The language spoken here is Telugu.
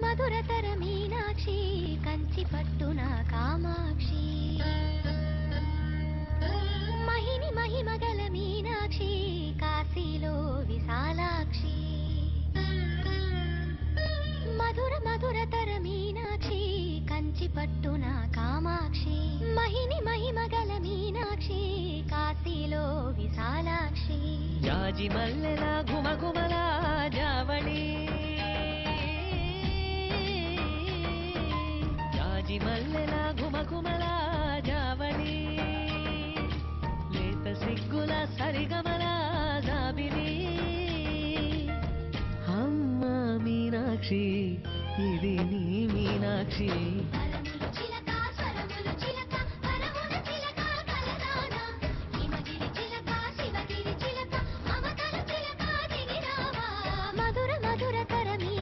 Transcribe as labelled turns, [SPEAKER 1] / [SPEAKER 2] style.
[SPEAKER 1] మధురతర మీనాక్షి కంచి పట్టున కామాక్షి మహిని మహిమగల మీనాక్షి కాశీలో విశాలాక్షి మధురతర మీనాక్షి కంచి పట్టున కామాక్షి మహిని మహిమగల మీనాక్షి కాశీలో విశాలాక్షి
[SPEAKER 2] జాజి మల్లెల గుమగుమల జావళి జాజి మల్లెల గుమగుమల జావళి లేత సిగ్గుల సరిగమల జాబిలి అమ్మ మీనాక్షి ఇది నీ మీనాక్షి
[SPEAKER 1] చిలక